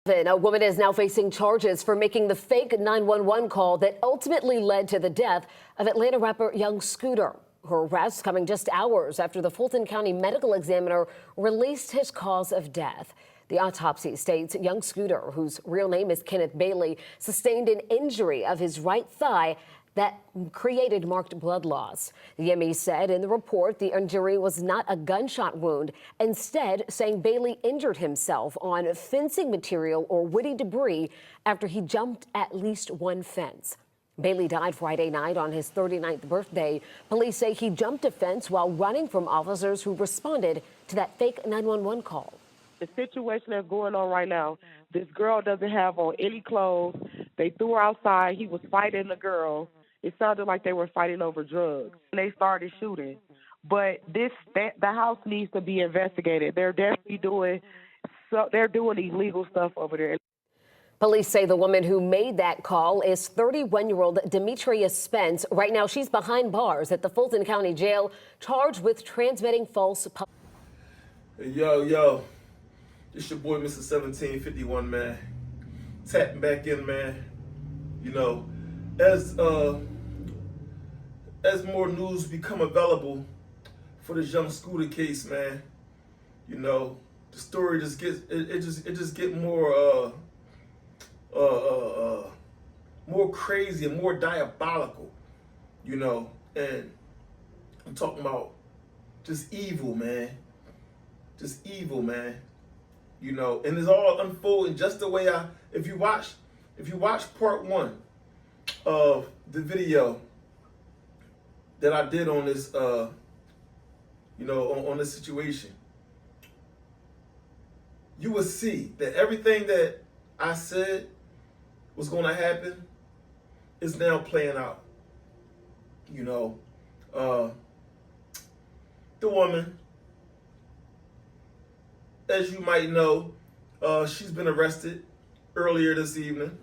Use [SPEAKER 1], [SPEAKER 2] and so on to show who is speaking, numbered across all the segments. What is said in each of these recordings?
[SPEAKER 1] A woman is now facing charges for making the fake 911 call that ultimately led to the death of Atlanta rapper Young Scooter. Her arrest coming just hours after the Fulton County medical examiner released his cause of death. The autopsy states Young Scooter, whose real name is Kenneth Bailey, sustained an injury of his right thigh that created marked blood loss. The ME said in the report the injury was not a gunshot wound, instead saying Bailey injured himself on fencing material or woody debris after he jumped at least one fence. Bailey died Friday night on his 39th birthday. Police say he jumped a fence while running from officers who responded to that fake 911 call.
[SPEAKER 2] The situation that's going on right now, this girl doesn't have on any clothes. They threw her outside. He was fighting the girl. It sounded like they were fighting over drugs. And they started shooting. But the house needs to be investigated. They're definitely doing illegal stuff over there.
[SPEAKER 1] Police say the woman who made that call is 31-year-old Demetria Spence. Right now, she's behind bars at the Fulton County Jail, charged with transmitting false.
[SPEAKER 3] Hey, yo, this your boy, Mr. 1751, man. Tapping back in, man. You know, as more news become available for this Young Scooter case, man, you know, the story just gets it just get more more crazy and more diabolical, you know. And I'm talking about just evil, man. Just evil, man. You know, and it's all unfolding just the way if you watch part one of the video that I did on this you know, on this situation, you will see that everything that I said was going to happen is now playing out. You know, the woman, as you might know, she's been arrested earlier this evening.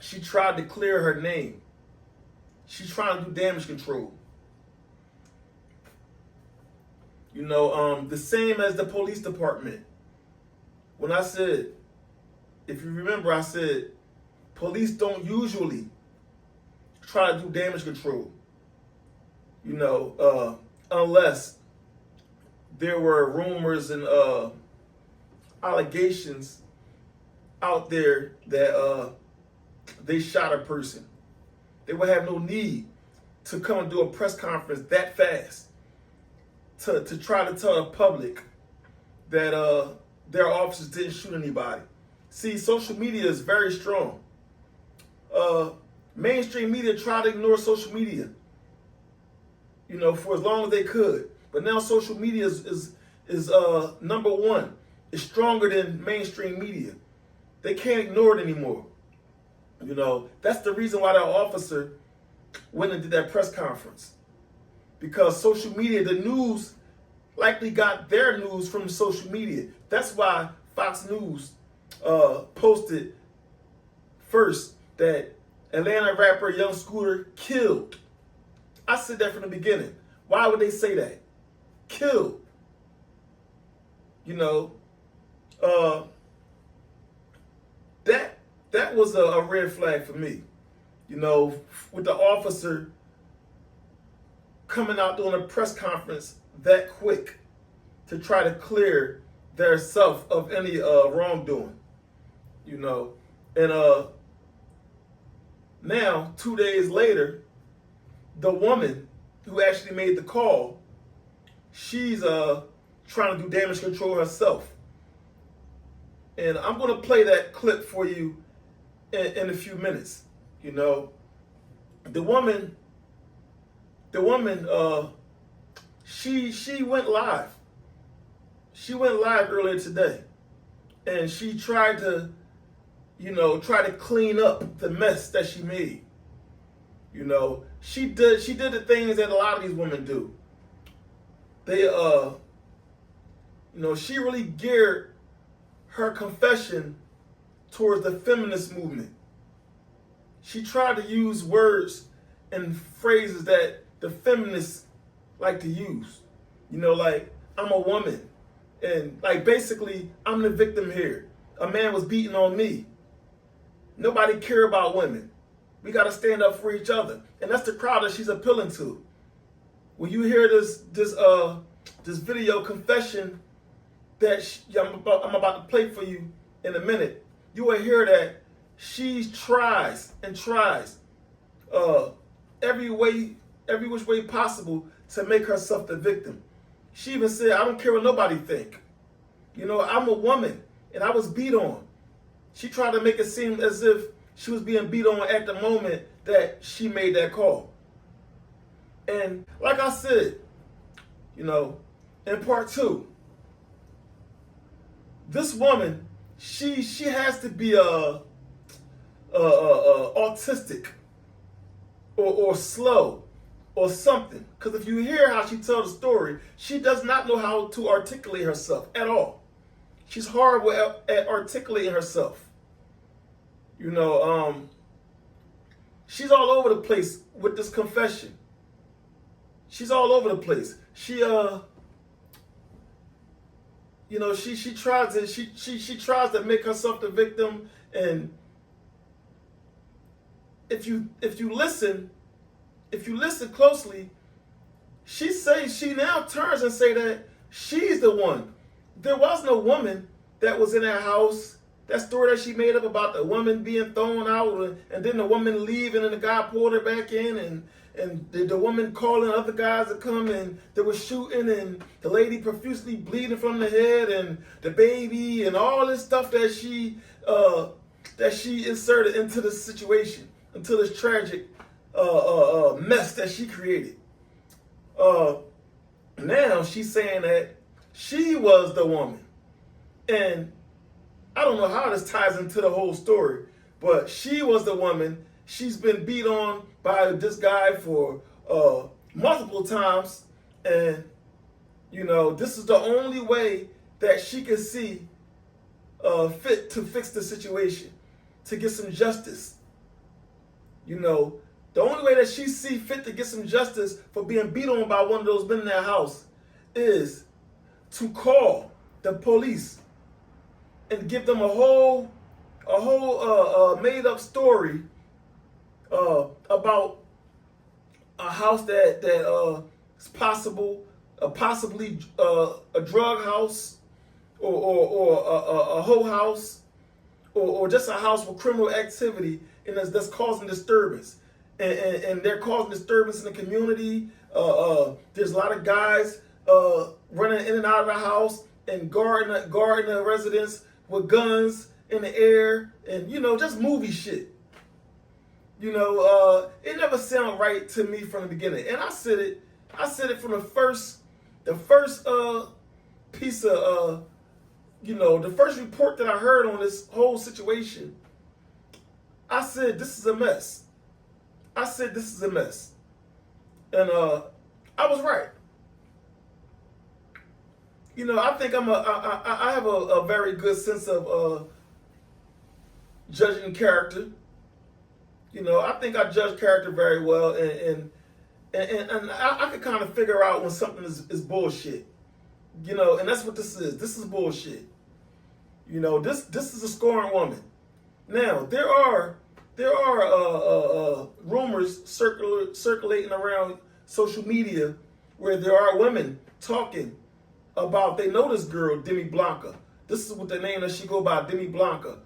[SPEAKER 3] She tried to clear her name. She's trying to do damage control. You know, the same as the police department. When I said, if you remember, I said, police don't usually try to do damage control, you know, unless there were rumors and allegations out there that they shot a person. They would have no need to come and do a press conference that fast to try to tell the public that their officers didn't shoot anybody. See, social media is very strong. Mainstream media tried to ignore social media, you know, for as long as they could. But now social media is number one. It's stronger than mainstream media. They can't ignore it anymore. You know, that's the reason why that officer went and did that press conference. Because social media, the news likely got their news from social media. That's why Fox News posted first that Atlanta rapper Young Scooter killed. I said that from the beginning. Why would they say that? Killed. You know, that was a red flag for me. You know, with the officer coming out doing a press conference that quick to try to clear their self of any wrongdoing. You know, and now 2 days later, the woman who actually made the call, she's trying to do damage control herself. And I'm going to play that clip for you in a few minutes. You know, the woman, she went live. She went live earlier today, and she tried to, you know, clean up the mess that she made. You know, she did the things that a lot of these women do. They, you know, she really geared her confession towards the feminist movement. She tried to use words and phrases that the feminists like to use. You know, like, I'm a woman And like basically, I'm the victim here. A man was beating on me. Nobody care about women. We got to stand up for each other, and that's the crowd that she's appealing to. When you hear this video confession that I'm about to play for you in a minute, you will hear that she tries and tries every which way possible to make herself the victim. She even said, "I don't care what nobody think. You know, I'm a woman and I was beat on." She tried to make it seem as if she was being beat on at the moment that she made that call. And like I said, you know, in part 2, this woman, she has to be autistic or slow or something. Because if you hear how she tells the story, she does not know how to articulate herself at all. She's horrible at articulating herself. You know, she's all over the place with this confession. She's all over the place. She you know, she tries to make herself the victim, and if you listen closely, she now turns and say that she's the one. There was no woman that was in that house. That story that she made up about the woman being thrown out and then the woman leaving and the guy pulled her back in, and the woman calling other guys to come, and they were shooting, and the lady profusely bleeding from the head, and the baby, and all this stuff that she inserted into the situation, into this tragic mess that she created. Now she's saying that she was the woman. And I don't know how this ties into the whole story, but she was the woman. She's been beat on by this guy for multiple times, and you know, this is the only way that she can see fit to fix the situation, to get some justice. You know, the only way that she see fit to get some justice for being beat on by one of those men in that house is to call the police and give them a whole made up story about a house that is possibly a drug house, or a whole house, or just a house with criminal activity, and that's causing disturbance, and they're causing disturbance in the community. There's a lot of guys running in and out of the house and guarding the residence with guns in the air, and you know, just movie shit. You know, it never sounded right to me from the beginning, and I said it from the first piece of you know, the first report that I heard on this whole situation. I said, this is a mess. I said, this is a mess, and I was right. You know, I think I have a very good sense of judging character. You know, I think I judge character very well, and I can kind of figure out when something is bullshit. You know, and that's what this is. This is bullshit. You know, this is a scorned woman. Now there are rumors circulating around social media where there are women talking about they know this girl, Demi Blanca. This is what the name that she go by, Demi Blanca.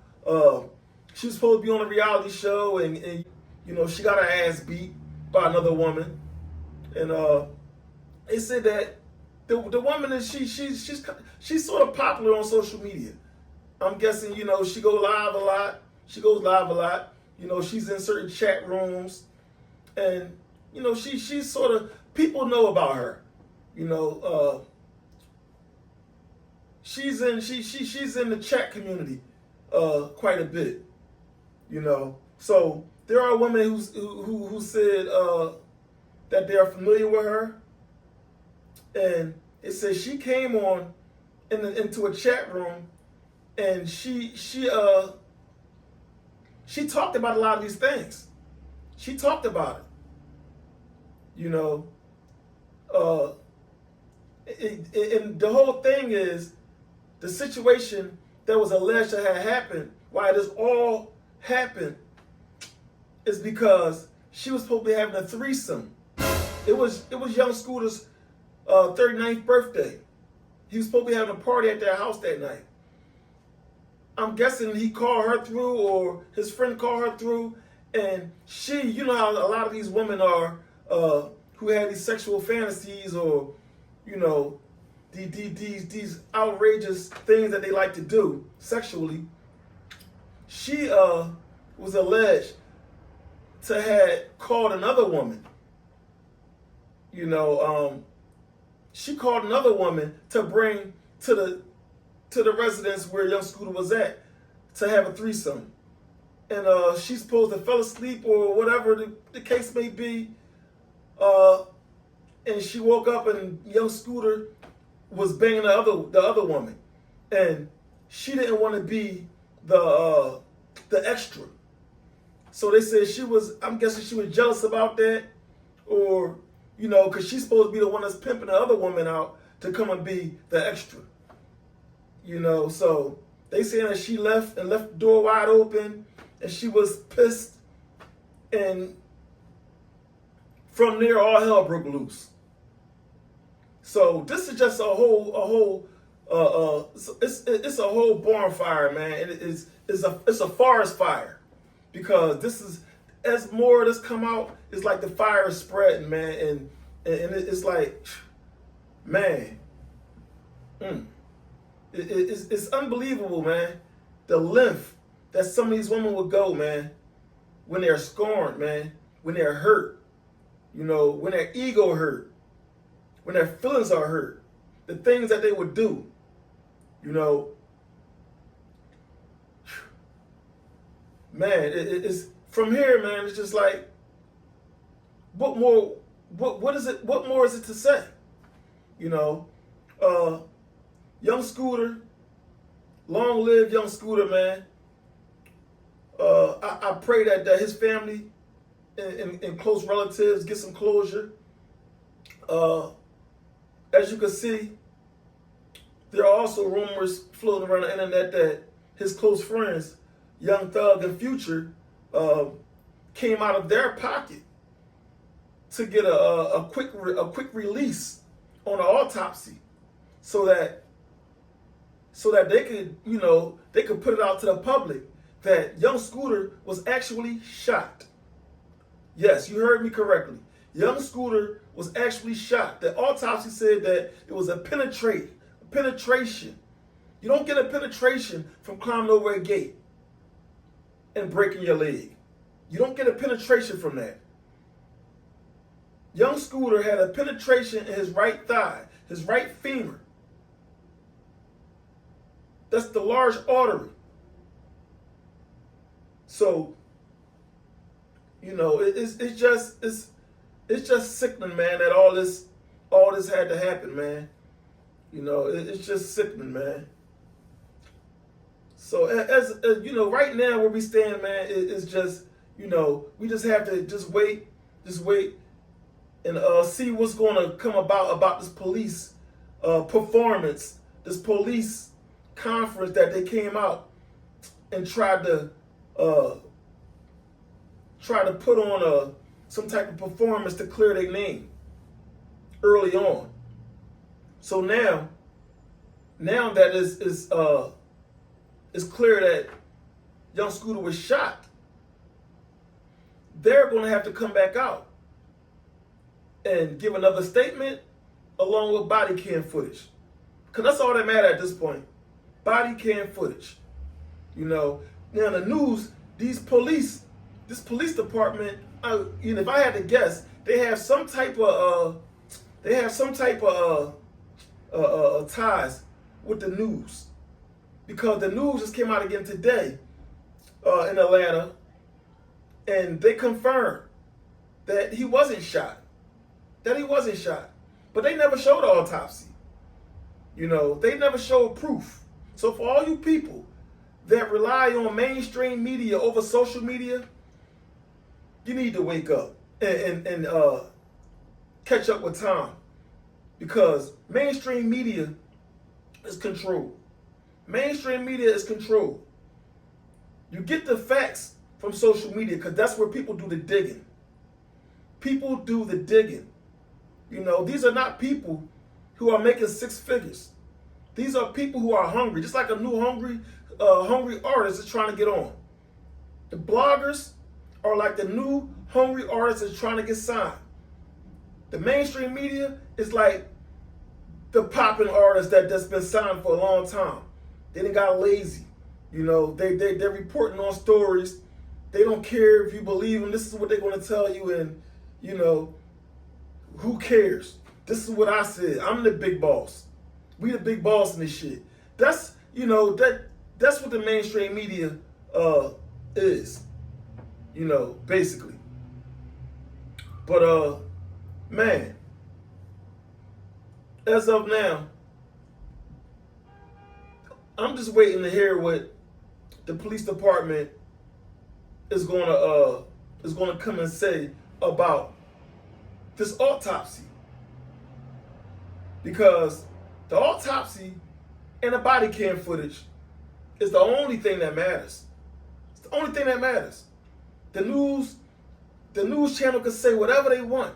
[SPEAKER 3] She was supposed to be on a reality show, and you know, she got her ass beat by another woman. And they said that the woman is she's sort of popular on social media. I'm guessing, you know, she goes live a lot. You know, she's in certain chat rooms, and you know, she's sort of, people know about her. You know, she's in the chat community quite a bit. You know, so there are women who said that they are familiar with her, and it says she came on into a chat room, and she talked about a lot of these things. She talked about it. You know, and the whole thing is the situation that was alleged to have happened, why this all happened, is because she was supposed to be having a threesome. It was young Scooter's 39th birthday. He was supposed to be having a party at their house that night. I'm guessing he called her through, or his friend called her through, and she, you know how a lot of these women are, who have these sexual fantasies, or, you know, these outrageous things that they like to do sexually. She was alleged to have called another woman. You know, she called another woman to bring to the residence where young Scooter was at to have a threesome. And she's supposed to fell asleep or whatever the case may be. And she woke up and young Scooter was banging the other woman. And she didn't want to be the extra. So they said I'm guessing she was jealous about that, or, you know, because she's supposed to be the one that's pimping the other woman out to come and be the extra. You know, so they saying that she left the door wide open, and she was pissed, and from there all hell broke loose. So this is just a whole it's a whole bonfire, man. It's a forest fire, because this is, as more of this come out, it's like the fire is spreading, man, and it's like, man, it's unbelievable, man, the length that some of these women would go, man, when they're scorned, man, when they're hurt, you know, when their ego hurt, when their feelings are hurt, the things that they would do, you know. Man, it's from here, man. It's just like, what more is it to say? You know, young Scooter, long live young Scooter, man. I pray that his family and close relatives get some closure. As you can see, there are also rumors floating around the internet that his close friends, Young Thug and Future, came out of their pocket to get a quick release on an autopsy, so that they could, you know, they could put it out to the public that young Scooter was actually shot. Yes, you heard me correctly. Young Scooter was actually shot. The autopsy said that it was a penetration. You don't get a penetration from climbing over a gate and breaking your leg. You don't get a penetration from that. Young Scooter had a penetration in his right thigh, his right femur. That's the large artery. So, you know, it's just sickening, man, that all this had to happen, man. You know, it's just sickening, man. So as you know, right now where we stand, man, it's just, you know, we just have to just wait and see what's going to come about this police performance, this police conference that they came out and tried to put on some type of performance to clear their name early on. So now that it's clear that young Scooter was shot, they're going to have to come back out and give another statement along with body cam footage. Because that's all that matters at this point. Body cam footage. You know, now the news, this police department, you know, if I had to guess, they have some type of ties with the news, because the news just came out again today in Atlanta, and they confirmed that he wasn't shot. But they never showed the autopsy. You know, they never showed proof. So for all you people that rely on mainstream media over social media, you need to wake up and catch up with time, because mainstream media is controlled. Mainstream media is controlled. You get the facts from social media because that's where people do the digging. People do the digging. You know, these are not people who are making six figures. These are people who are hungry, just like a new hungry artist is trying to get on. The bloggers are like the new hungry artists that's trying to get signed. The mainstream media is like the popping artists that's been signed for a long time. They done got lazy. You know, they're reporting on stories. They don't care if you believe them. This is what they're going to tell you, and, you know, who cares? This is what I said. I'm the big boss. We the big boss in this shit. That's, you know, that's what the mainstream media is. You know, basically. But man, as of now, I'm just waiting to hear what the police department is gonna come and say about this autopsy. Because the autopsy and the body cam footage is the only thing that matters. It's the only thing that matters. The news channel can say whatever they want.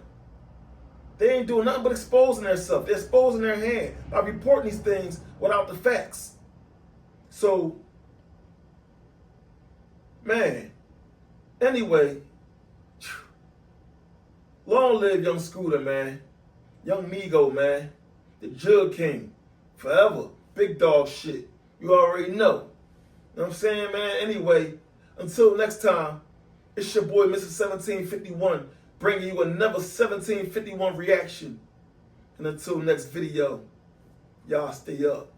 [SPEAKER 3] They ain't doing nothing but exposing themselves. They're exposing their hand by reporting these things without the facts. So, man, anyway, long live young Scooter, man. Young Migo, man. The Jug King. Forever. Big dog shit. You already know. You know what I'm saying, man? Anyway, until next time, it's your boy, Mr. 1751, bringing you another 1751 reaction. And until next video, y'all stay up.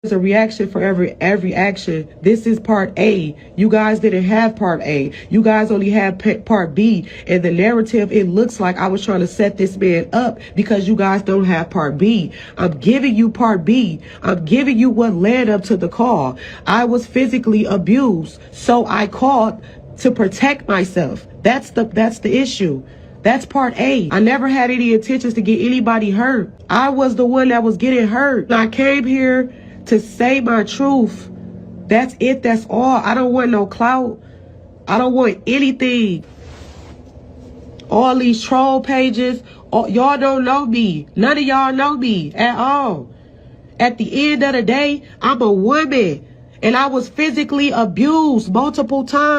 [SPEAKER 4] There's a reaction for every action. This is part A. You guys didn't have part A. You guys only had part B. And the narrative, it looks like I was trying to set this man up because you guys don't have part B. I'm giving you part B. I'm giving you what led up to the call. I was physically abused, so I called to protect myself. That's the issue. That's part A. I never had any intentions to get anybody hurt. I was the one that was getting hurt. I came here to say my truth. That's it. That's all. I don't want no clout. I don't want anything. All these troll pages, y'all don't know me. None of y'all know me at all. At the end of the day, I'm a woman, and I was physically abused multiple times.